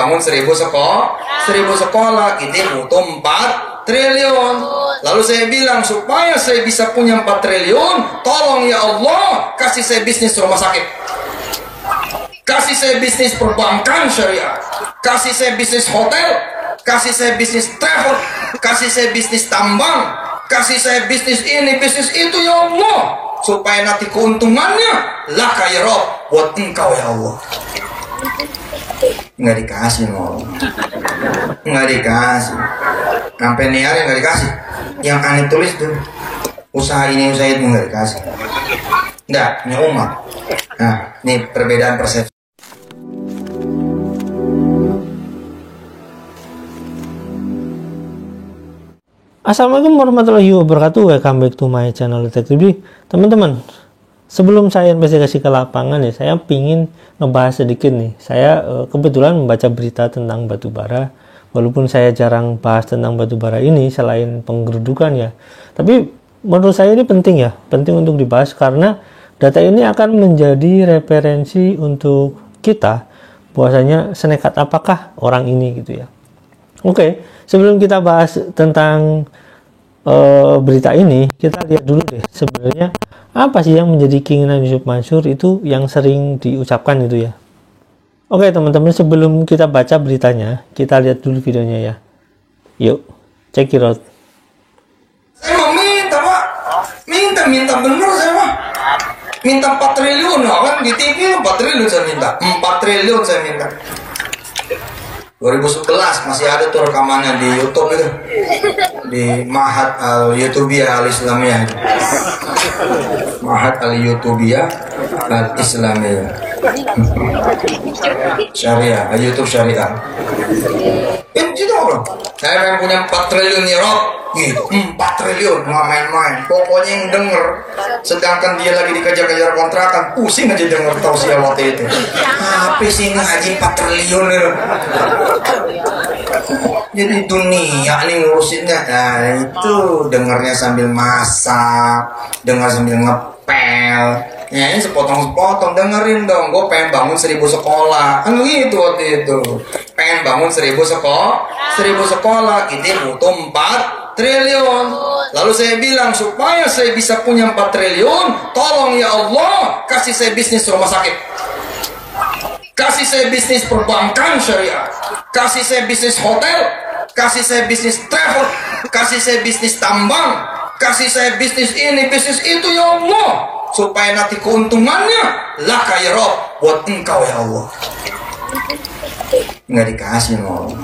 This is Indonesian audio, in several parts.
bangun 1000 sekolah, kita butuh 4 triliun. Lalu saya bilang, supaya saya bisa punya 4 triliun, tolong ya Allah, kasih saya bisnis rumah sakit, kasih saya bisnis perbankan syariah, kasih saya bisnis hotel, kasih saya bisnis travel, kasih saya bisnis tambang, kasih saya bisnis ini, bisnis itu ya Allah, supaya nanti keuntungannya laka ya Rob, buat engkau ya Allah. Nggak dikasih loh, nggak dikasih, sampai niar yang nggak dikasih. Yang aneh tulis tuh, usaha ini usaha itu nggak dikasih. Nggak, punya umat. Nah, ini perbedaan persepsi. Assalamualaikum warahmatullahi wabarakatuh. Welcome back to my channel Detektif. Teman-teman, sebelum saya investigasi ke lapangan ya, saya pingin ngebahas sedikit nih. Saya kebetulan membaca berita tentang batubara. Walaupun saya jarang bahas tentang batubara ini selain penggerudukan ya. Tapi menurut saya ini penting ya, penting untuk dibahas karena data ini akan menjadi referensi untuk kita bahwasanya senekat apakah orang ini gitu ya. Oke, sebelum kita bahas tentang berita ini, kita lihat dulu deh sebenarnya apa sih yang menjadi keinginan Yusuf Mansur itu yang sering diucapkan gitu ya. Oke teman-teman, sebelum kita baca beritanya, kita lihat dulu videonya ya. Yuk, check it out. Saya mau minta Pak, minta bener saya Pak, minta 4 triliun kan di TV 4 triliun saya minta, 4 triliun saya minta. 2011 masih ada tuh rekamannya di YouTube itu, di Mahat al-Yutubiyah al-Islamiyah, Mahat al-Yutubiyah al-Islamiyah, Syariah, YouTube Syariah. Itu bro, saya pengen punya 4 triliun ya Rob, gitu, 4 triliun nggak main-main. Pokoknya yang denger, sedangkan dia lagi dikejar-kejar kontrakan, pusing aja denger tausiah waktu itu. Apa sih ini ngaji 4 triliun itu? Jadi dunia nih ngurusinnya. Nah itu dengernya sambil masak, denger sambil ngepel. Ya ini sepotong-sepotong, dengerin dong. Gue pengen bangun 1000 sekolah, kan gitu waktu itu. Pengen bangun 1000 sekolah, kita butuh 4 triliun. Lalu saya bilang, supaya saya bisa punya 4 triliun, tolong ya Allah, kasih saya bisnis rumah sakit, kasih saya bisnis perbankan syariah, kasih saya bisnis hotel, kasih saya bisnis travel, kasih saya bisnis tambang, kasih saya bisnis ini, bisnis itu ya Allah, supaya nanti keuntungannya laka ya Rob, buat engkau ya Allah. Nggak dikasih loh,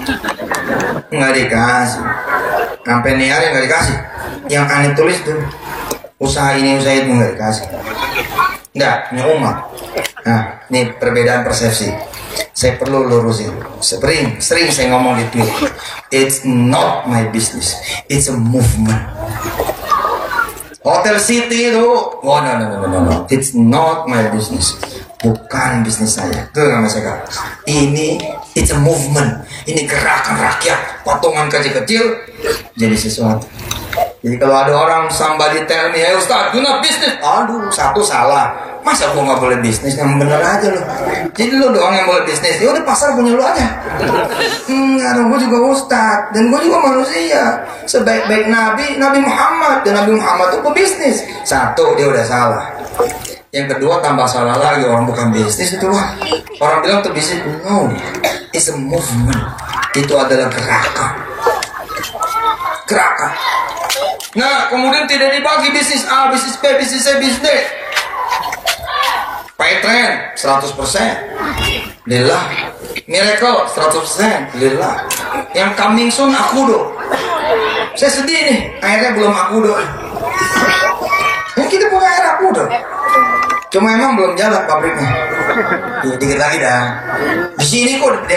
nggak dikasih, sampai niar yang nggak dikasih. Yang aneh tulis tuh, usaha ini usaha itu nggak dikasih. Nggak, punya umat. Nah, ini perbedaan persepsi. Saya perlu lurusin. Sering saya ngomong di Twitter. It's not my business, it's a movement. Hotel City itu, oh no, it's not my business, bukan bisnis saya. Itu nama saya. Ini it's a movement. Ini gerakan rakyat, patungan kecil-kecil jadi sesuatu. Jadi kalau ada orang somebody tell me, hey Ustaz, do not business. Aduh, satu salah. Masa gua nggak boleh bisnis? Yang bener aja lo. Jadi lo doang yang boleh bisnis. Ya udah, pasar punya lo aja. Enggak dong, gua juga Ustaz dan gua juga manusia. Sebaik-baik Nabi Muhammad, dan Nabi Muhammad itu pebisnis. Satu, dia udah salah. Yang kedua, tambah salah lagi, orang bukan bisnis itu lah. Orang bilang itu bisnis. No, it's a movement. Itu adalah gerakan. Nah, kemudian tidak dibagi bisnis A, bisnis B, bisnis C, bisnis D. Paytrend 100%, lillah. Miracle 100%, lillah. Yang coming soon Akudo. Saya sedih nih, akhirnya belum Akudo. Kita punya air Akudo, cuma emang belum jalan pabriknya. Dikit lagi dah. Di sini kok di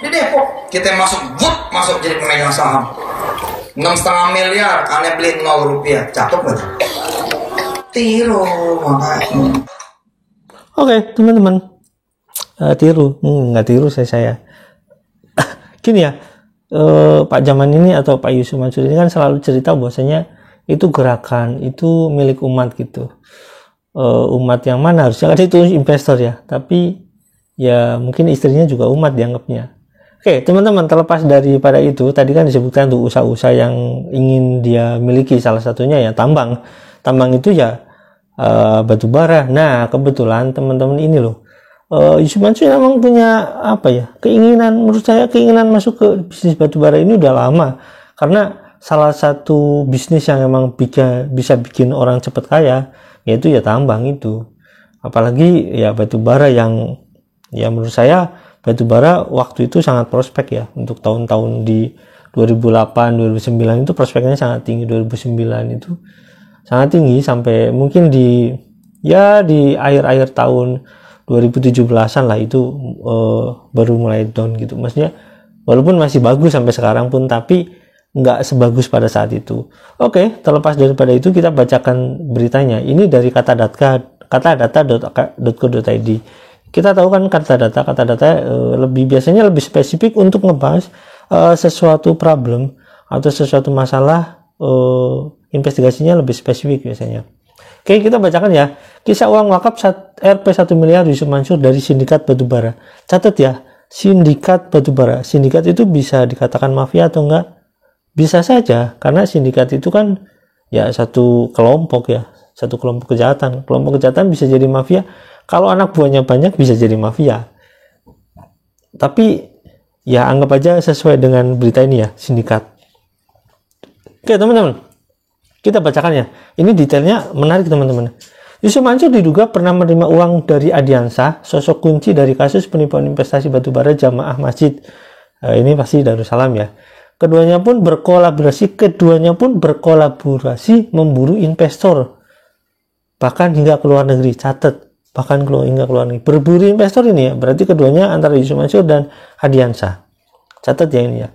Depok kita masuk jadi pemegang saham. 6,5 miliar, aneh beli 0 rupiah, cakep banget. Tiru makanya. Oke teman-teman, tiru, nggak tiru saya. Gini ya, Pak Jaman ini atau Pak Yusuf Mansur ini kan selalu cerita bahwasanya itu gerakan, itu milik umat gitu. Umat yang mana harusnya kan itu investor ya, tapi ya mungkin istrinya juga umat dianggapnya. Oke, teman-teman, terlepas daripada itu, tadi kan disebutkan tuh usaha-usaha yang ingin dia miliki, salah satunya ya tambang. Tambang itu ya batu bara. Nah, kebetulan teman-teman ini loh, Yusuf Mansur memang punya keinginan, menurut saya keinginan masuk ke bisnis batu bara ini udah lama. Karena salah satu bisnis yang memang bisa bikin orang cepat kaya, yaitu ya tambang itu. Apalagi ya batu bara yang ya menurut saya batu bara waktu itu sangat prospek ya. Untuk tahun-tahun di 2008, 2009 itu prospeknya sangat tinggi. 2009 itu sangat tinggi sampai mungkin di akhir-akhir tahun 2017-an lah itu baru mulai down gitu. Maksudnya walaupun masih bagus sampai sekarang pun, tapi nggak sebagus pada saat itu. Oke, terlepas daripada itu kita bacakan beritanya. Ini dari katadata.co.id. Kita tahu kan kata data biasanya lebih spesifik untuk ngebahas sesuatu problem atau sesuatu masalah, investigasinya lebih spesifik biasanya. Oke, kita bacakan ya. Kisah uang wakaf Rp 1 miliar Yusuf Mansur dari sindikat batubara. Catat ya, sindikat batubara. Sindikat itu bisa dikatakan mafia atau enggak? Bisa saja, karena sindikat itu kan ya satu kelompok kejahatan. Kelompok kejahatan bisa jadi mafia. Kalau anak buahnya banyak bisa jadi mafia. Tapi ya anggap aja sesuai dengan berita ini ya, sindikat. Oke teman-teman, kita bacakan ya. Ini detailnya menarik teman-teman. Yusuf Mansur diduga pernah menerima uang dari Adiansah, sosok kunci dari kasus penipuan investasi batubara jamaah masjid. Ini pasti Darussalam ya. Keduanya pun berkolaborasi memburu investor, bahkan hingga ke luar negeri. Catat, hingga ke luar negeri. Berburu investor ini ya, berarti keduanya antara Yusuf Mansur dan Adiansah. Catat ya ini ya.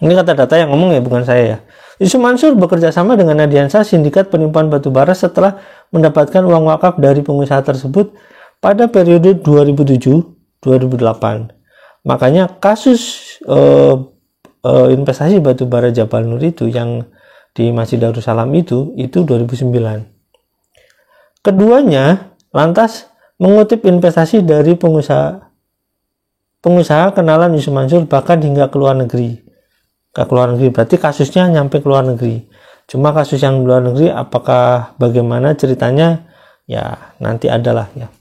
Ini kata data yang ngomong ya, bukan saya ya. Yusuf Mansur bekerja sama dengan Adiansah, sindikat penipuan batubara, setelah mendapatkan uang wakaf dari pengusaha tersebut pada periode 2007-2008. Makanya kasus investasi batubara Jabal Nur itu yang di Masjid Darussalam itu 2009. Keduanya lantas mengutip investasi dari pengusaha kenalan Yusuf Mansur, bahkan hingga ke luar negeri. Berarti kasusnya nyampe ke luar negeri. Cuma kasus yang luar negeri apakah bagaimana ceritanya ya nanti adalah ya.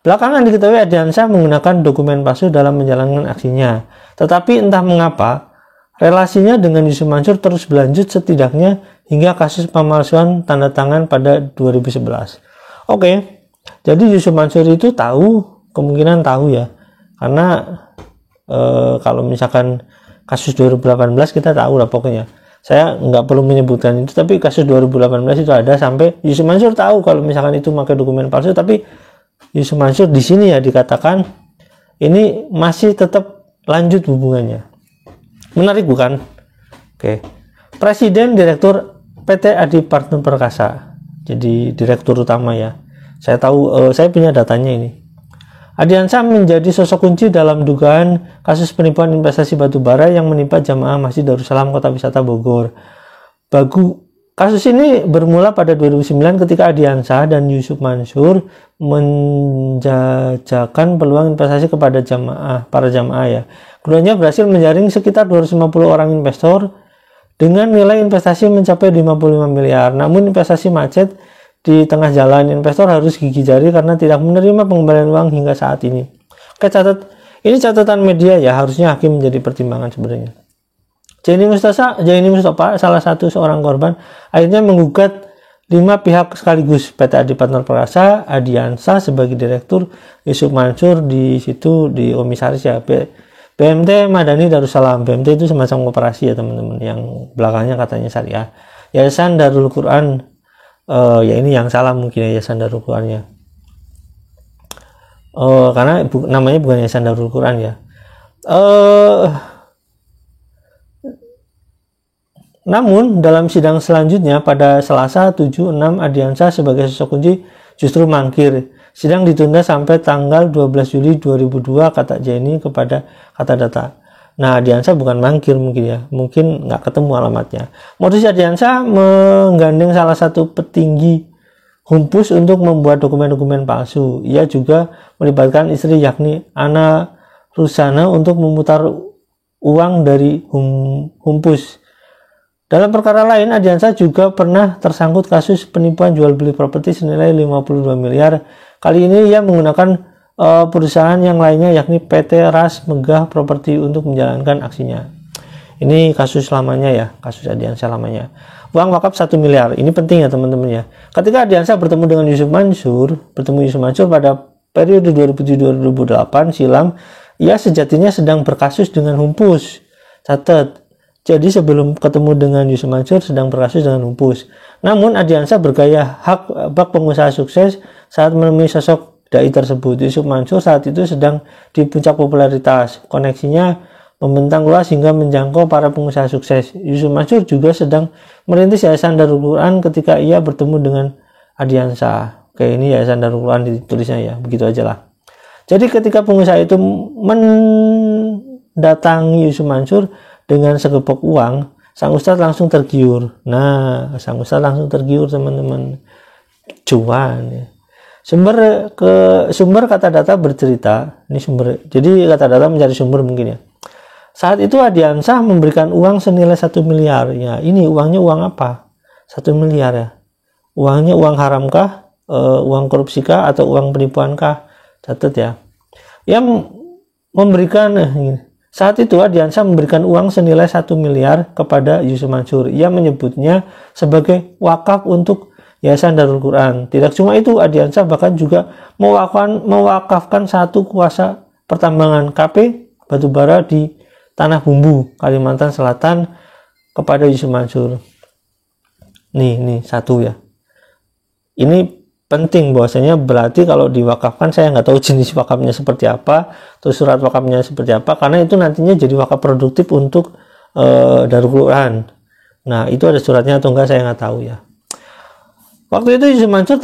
Belakangan diketahui Adiansah menggunakan dokumen palsu dalam menjalankan aksinya. Tetapi entah mengapa relasinya dengan Yusuf Mansur terus berlanjut setidaknya hingga kasus pemalsuan tanda tangan pada 2011. Oke, jadi Yusuf Mansur itu kemungkinan tahu ya. Karena kalau misalkan kasus 2018 kita tahu lah pokoknya. Saya nggak perlu menyebutkan itu, tapi kasus 2018 itu ada sampai Yusuf Mansur tahu kalau misalkan itu pakai dokumen palsu, tapi Yusuf Mansur di sini ya dikatakan ini masih tetap lanjut hubungannya. Menarik bukan? Oke. Presiden Direktur PT Adi Partner Perkasa. Jadi direktur utama ya. Saya tahu, saya punya datanya ini. Adiansah menjadi sosok kunci dalam dugaan kasus penipuan investasi batubara yang menimpa jamaah Masjid Darussalam Kota Wisata Bogor. Kasus ini bermula pada 2009 ketika Adiansah dan Yusuf Mansur menjajakan peluang investasi kepada para jamaah ya. Keduanya berhasil menjaring sekitar 250 orang investor dengan nilai investasi mencapai 55 miliar. Namun investasi macet di tengah jalan. Investor harus gigih jari karena tidak menerima pengembalian uang hingga saat ini. Oke, ini catatan media ya, harusnya hakim menjadi pertimbangan sebenarnya. Jaini Mustafa, salah satu seorang korban, akhirnya menggugat 5 pihak sekaligus. PT Adi Partner Perkasa, Adiansah sebagai direktur, Yusuf Mansur di situ di komisaris ya, BMT Madani Darussalam. BMT itu semacam koperasi ya teman-teman, yang belakangnya katanya syariah. Yayasan Darul Quran, ya ini yang salah mungkin Yayasan Darul Qurannya. Karena namanya bukan Yayasan Darul Quran ya. Namun dalam sidang selanjutnya pada Selasa 7/6 Adiansah sebagai sosok kunci justru mangkir. Sidang ditunda sampai tanggal 12 Juli 2002 kata Jaini kepada kata data. Nah, Adiansah bukan mangkir mungkin ya, mungkin nggak ketemu alamatnya. Modus Adiansah menggandeng salah satu petinggi Humpus untuk membuat dokumen-dokumen palsu. Ia juga melibatkan istri yakni Ana Rusana untuk memutar uang dari Humpus. Dalam perkara lain, Ardiansyah juga pernah tersangkut kasus penipuan jual beli properti senilai 52 miliar. Kali ini ia menggunakan perusahaan yang lainnya yakni PT Ras Megah Properti untuk menjalankan aksinya. Ini kasus lamanya ya, kasus Ardiansyah lamanya. Uang wakaf 1 miliar. Ini penting ya teman-teman ya. Ketika Ardiansyah bertemu dengan Yusuf Mansur pada periode 2007-2008 silam, ia sejatinya sedang berkasus dengan Humpus. Catat. Jadi sebelum ketemu dengan Yusuf Mansur sedang berkasus dengan Humpus. Namun Ardiansyah bergaya bak pengusaha sukses saat menemui sosok dai tersebut. Yusuf Mansur saat itu sedang di puncak popularitas. Koneksinya membentang luas hingga menjangkau para pengusaha sukses. Yusuf Mansur juga sedang merintis Yayasan Darul Quran ketika ia bertemu dengan Ardiansyah. Oke, ini Yayasan Darul Quran ditulisnya ya, begitu aja lah. Jadi ketika pengusaha itu mendatangi Yusuf Mansur dengan segepok uang, sang ustadz langsung tergiur. Nah, sang ustadz langsung tergiur teman-teman. Cuan ya. Sumber kata data bercerita, ini sumber. Jadi kata data mencari sumber mungkin ya. Saat itu Ardiansyah memberikan uang senilai 1 miliar. Ya, ini uangnya uang apa? 1 miliar ya. Uangnya uang haramkah? Uang korupsikah atau uang penipuankah? Catat ya. Ia memberikan saat itu Ardiansyah memberikan uang senilai 1 miliar kepada Yusuf Mansur. Ia menyebutnya sebagai wakaf untuk Yayasan Darul Quran. Tidak cuma itu, Ardiansyah bahkan juga mewakafkan satu kuasa pertambangan KP batubara di Tanah Bumbu, Kalimantan Selatan kepada Yusuf Mansur. Nih satu ya. Ini penting bahwasanya berarti kalau diwakafkan, saya nggak tahu jenis wakafnya seperti apa, atau surat wakafnya seperti apa, karena itu nantinya jadi wakaf produktif untuk Darul Quran. Nah itu ada suratnya atau enggak saya nggak tahu ya. Waktu itu Yusuf Mansur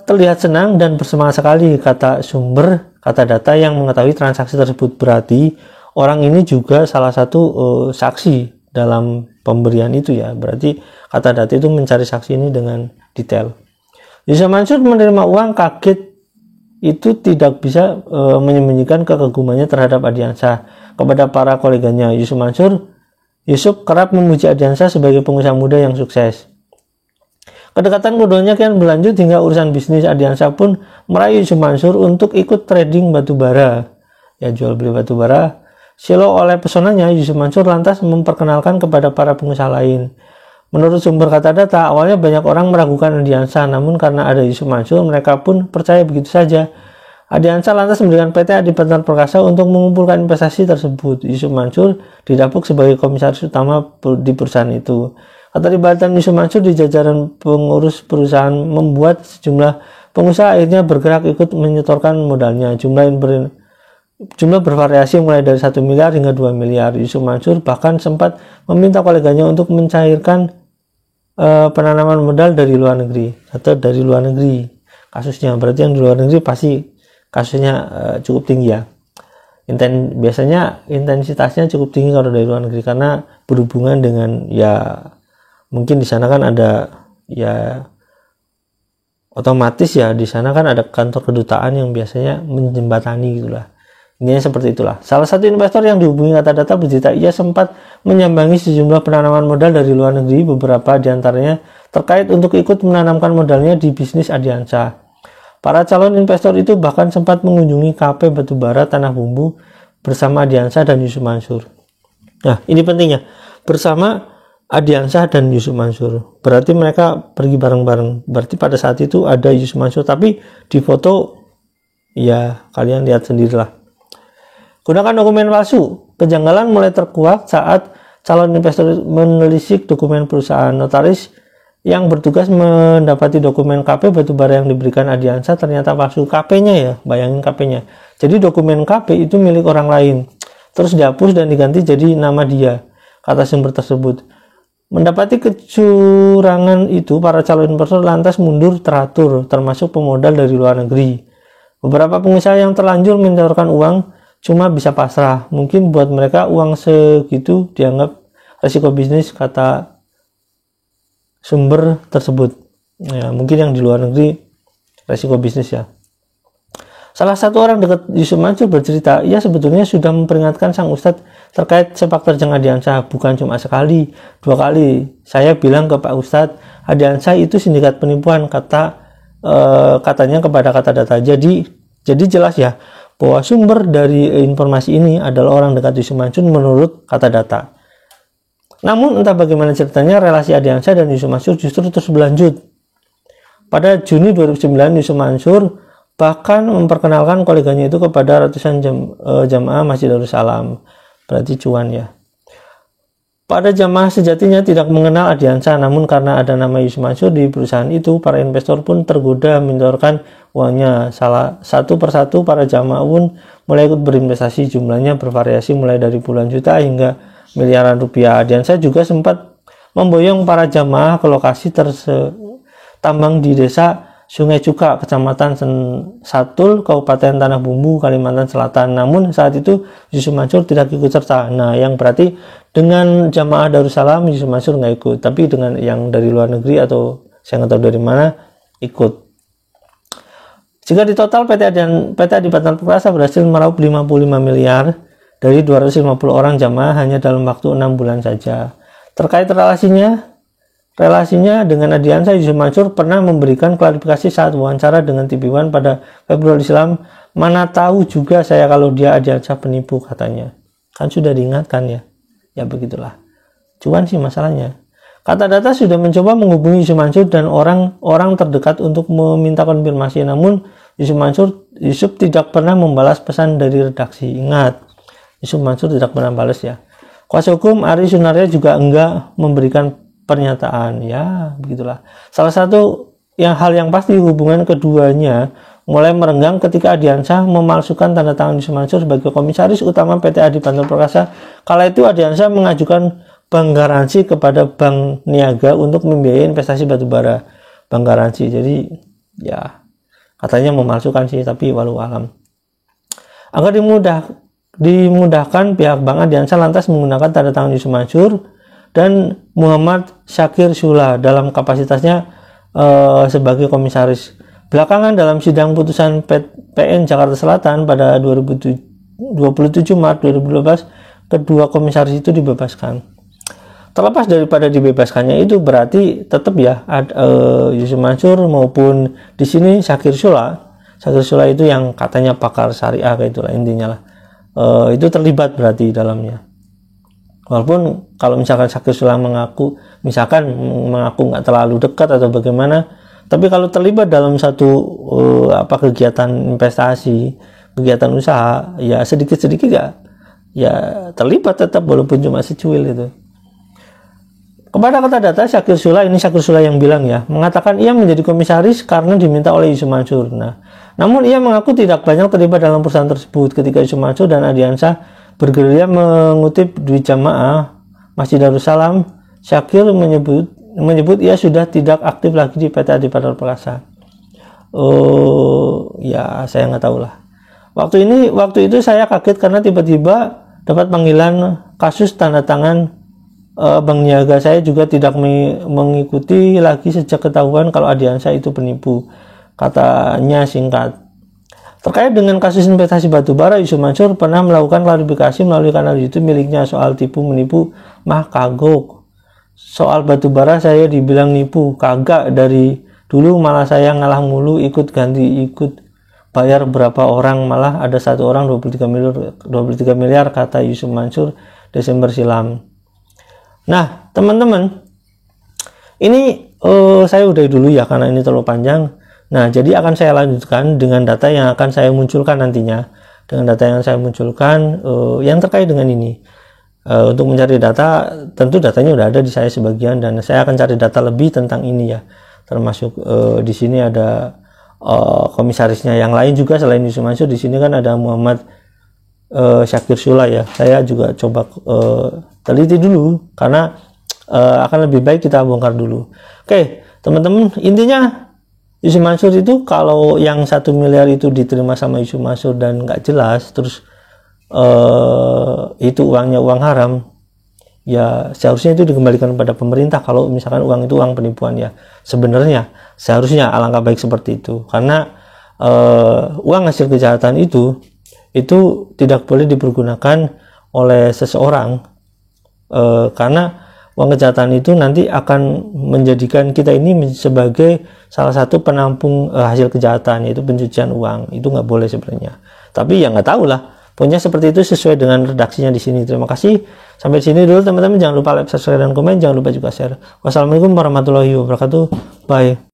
terlihat senang dan bersemangat sekali, kata sumber kata data yang mengetahui transaksi tersebut. Berarti orang ini juga salah satu saksi dalam pemberian itu ya. Berarti kata data itu mencari saksi ini dengan detail. Yusuf Mansur menerima uang kaget itu tidak bisa menyembunyikan kekegumannya terhadap Ardiansyah. Kepada para koleganya Yusuf kerap memuji Ardiansyah sebagai pengusaha muda yang sukses. Kedekatan keduanya kian berlanjut hingga urusan bisnis. Ardiansyah pun merayu Yusuf Mansur untuk ikut trading batubara. Ya, jual beli batubara. Silo oleh pesonanya, Yusuf Mansur lantas memperkenalkan kepada para pengusaha lain. Menurut sumber kata data, awalnya banyak orang meragukan Ardiansyah, namun karena ada Yusuf Mansur, mereka pun percaya begitu saja. Ardiansyah lantas mendirikan PT Adipatan Perkasa untuk mengumpulkan investasi tersebut. Yusuf Mansur didapuk sebagai komisaris utama di perusahaan itu. Keterlibatan Yusuf Mansur di jajaran pengurus perusahaan membuat sejumlah pengusaha akhirnya bergerak ikut menyetorkan modalnya. Jumlah bervariasi mulai dari 1 miliar hingga 2 miliar. Yusuf Mansur bahkan sempat meminta koleganya untuk mencairkan penanaman modal dari luar negeri atau dari luar negeri kasusnya. Berarti yang di luar negeri pasti kasusnya cukup tinggi ya. Biasanya intensitasnya cukup tinggi kalau dari luar negeri karena berhubungan dengan ya mungkin di sana kan ada ya otomatis ya di sana kan ada kantor kedutaan yang biasanya menjembatani gitulah. Intinya seperti itulah. Salah satu investor yang dihubungi kata data bercerita ia sempat menyambangi sejumlah penanaman modal dari luar negeri, beberapa diantaranya terkait untuk ikut menanamkan modalnya di bisnis Ardiansyah. Para calon investor itu bahkan sempat mengunjungi KP Batubara Tanah Bumbu bersama Ardiansyah dan Yusuf Mansur. Nah ini pentingnya, bersama Ardiansyah dan Yusuf Mansur. Berarti mereka pergi bareng-bareng. Berarti pada saat itu ada Yusuf Mansur, tapi di foto ya kalian lihat sendirilah. Gunakan dokumen palsu. Kejanggalan mulai terkuak saat calon investor menelisik dokumen perusahaan. Notaris yang bertugas mendapati dokumen KP batubara yang diberikan Ardiansyah ternyata palsu. KP-nya ya, bayangin KP-nya. Jadi dokumen KP itu milik orang lain. Terus dihapus dan diganti jadi nama dia, kata sumber tersebut. Mendapati kecurangan itu, para calon investor lantas mundur teratur, termasuk pemodal dari luar negeri. Beberapa pengusaha yang terlanjur menyetorkan uang cuma bisa pasrah. Mungkin buat mereka uang segitu dianggap resiko bisnis, kata sumber tersebut. Ya, mungkin yang di luar negeri resiko bisnis ya. Salah satu orang dekat Yusuf Mansur bercerita, ia sebetulnya sudah memperingatkan sang ustadz terkait sepak terjang Ardiansyah, bukan cuma sekali, 2 kali. Saya bilang ke Pak Ustadz, Ardiansyah itu sindikat penipuan, katanya kepada kata data. Jadi jelas ya bahwa sumber dari informasi ini adalah orang dekat Yusuf Mansur menurut kata data. Namun entah bagaimana ceritanya, relasi Ardiansyah dan Yusuf Mansur justru terus berlanjut. Pada Juni 2009, Yusuf Mansur bahkan memperkenalkan koleganya itu kepada ratusan jamaah Masjid Darussalam. Berarti cuan ya. Pada jamaah sejatinya tidak mengenal Ardiansyah, namun karena ada nama Yusuf Mansur di perusahaan itu, para investor pun tergoda menyetorkan uangnya. Salah satu persatu para jamaah pun mulai ikut berinvestasi, jumlahnya bervariasi mulai dari puluhan juta hingga miliaran rupiah. Ardiansyah juga sempat memboyong para jamaah ke lokasi tambang di desa Sungai Cuka, Kecamatan Satul, Kabupaten Tanah Bumbu, Kalimantan Selatan. Namun saat itu Yusuf Mansur tidak ikut serta. Nah, yang berarti dengan jamaah Darussalam Yusuf Mansur nggak ikut, tapi dengan yang dari luar negeri atau saya nggak tahu dari mana ikut. Jika di total PT Adipati Perkasa berhasil meraup 55 miliar dari 250 orang jamaah hanya dalam waktu 6 bulan saja. Terkait relasinya dengan Ardiansyah, Yusuf Mansur pernah memberikan klarifikasi saat wawancara dengan TV One pada Februari silam. Mana tahu juga saya kalau dia Ardiansyah penipu, katanya. Kan sudah diingatkan ya. Ya begitulah. Cuan sih masalahnya. Kata data sudah mencoba menghubungi Yusuf Mansur dan orang terdekat untuk meminta konfirmasi. Namun Yusuf tidak pernah membalas pesan dari redaksi. Ingat, Yusuf Mansur tidak pernah balas ya. Kuasa hukum Ari Sunarya juga enggak memberikan pernyataan, ya begitulah. Salah satu hal yang pasti hubungan keduanya mulai merenggang ketika Ardiansyah memalsukan tanda tangan Yusuf Mansur sebagai komisaris utama PT Adipati Perkasa. Kala itu Ardiansyah mengajukan bank garansi kepada Bank Niaga untuk membiayai investasi batubara. Bank garansi, jadi ya katanya memalsukan sih, tapi walau alam. Agar dimudahkan, pihak Bank Ardiansyah lantas menggunakan tanda tangan Yusuf Mansur dan Muhammad Syakir Syula dalam kapasitasnya sebagai komisaris. Belakangan dalam sidang putusan PN Jakarta Selatan pada 27 Maret 2012, kedua komisaris itu dibebaskan. Terlepas daripada dibebaskannya itu, berarti tetap ya Yusuf Mansur maupun di sini Syakir Syula itu yang katanya pakar syariah, kayak itulah intinya lah, itu terlibat berarti dalamnya. Walaupun kalau misalkan Syakir Syula mengaku nggak terlalu dekat atau bagaimana, tapi kalau terlibat dalam satu kegiatan investasi, kegiatan usaha, ya sedikit-sedikit ya terlibat tetap, walaupun cuma secuil itu. Kepada kata data Syakir Syula yang bilang ya, mengatakan ia menjadi komisaris karena diminta oleh Yusuf Mansur. Nah, namun ia mengaku tidak banyak terlibat dalam perusahaan tersebut. Ketika Yusuf Mansur dan Ardiansyah bergerilya mengutip duit jamaah Masjid Darussalam, Syakir menyebut ia sudah tidak aktif lagi di PT Adipati Perkasa. Ya saya nggak tahu lah. Waktu itu saya kaget karena tiba-tiba dapat panggilan kasus tanda tangan Bank Niaga. Saya juga tidak mengikuti lagi sejak ketahuan kalau Ardiansyah itu penipu, katanya singkat. Terkait dengan kasus investasi batubara, Yusuf Mansur pernah melakukan klarifikasi melalui kanal YouTube miliknya soal tipu menipu. Mah kagok, soal batubara saya dibilang nipu, kagak, dari dulu malah saya ngalah mulu, ikut bayar berapa orang, malah ada satu orang 23 miliar kata Yusuf Mansur Desember silam. Nah teman-teman, ini saya udah dulu ya karena ini terlalu panjang. Nah, jadi akan saya lanjutkan dengan data yang akan saya munculkan nantinya. Dengan data yang saya munculkan yang terkait dengan ini. Untuk mencari data, tentu datanya udah ada di saya sebagian, dan saya akan cari data lebih tentang ini ya. Termasuk di sini ada komisarisnya yang lain juga selain Yusuf Mansur. Di sini kan ada Muhammad Syakir Syula ya. Saya juga coba teliti dulu karena akan lebih baik kita bongkar dulu. Oke, teman-teman, intinya Yusuf Mansur itu kalau yang 1 miliar itu diterima sama Yusuf Mansur dan nggak jelas, terus itu uangnya uang haram, ya seharusnya itu dikembalikan kepada pemerintah. Kalau misalkan uang itu uang penipuan, ya sebenarnya seharusnya alangkah baik seperti itu, karena uang hasil kejahatan itu tidak boleh dipergunakan oleh seseorang, karena uang kejahatan itu nanti akan menjadikan kita ini sebagai salah satu penampung hasil kejahatan, yaitu pencucian uang. Itu nggak boleh sebenarnya, tapi ya nggak tahu lah. Pokoknya seperti itu sesuai dengan redaksinya di sini. Terima kasih. Sampai sini dulu teman-teman. Jangan lupa like, subscribe, dan komen. Jangan lupa juga share. Wassalamualaikum warahmatullahi wabarakatuh. Bye.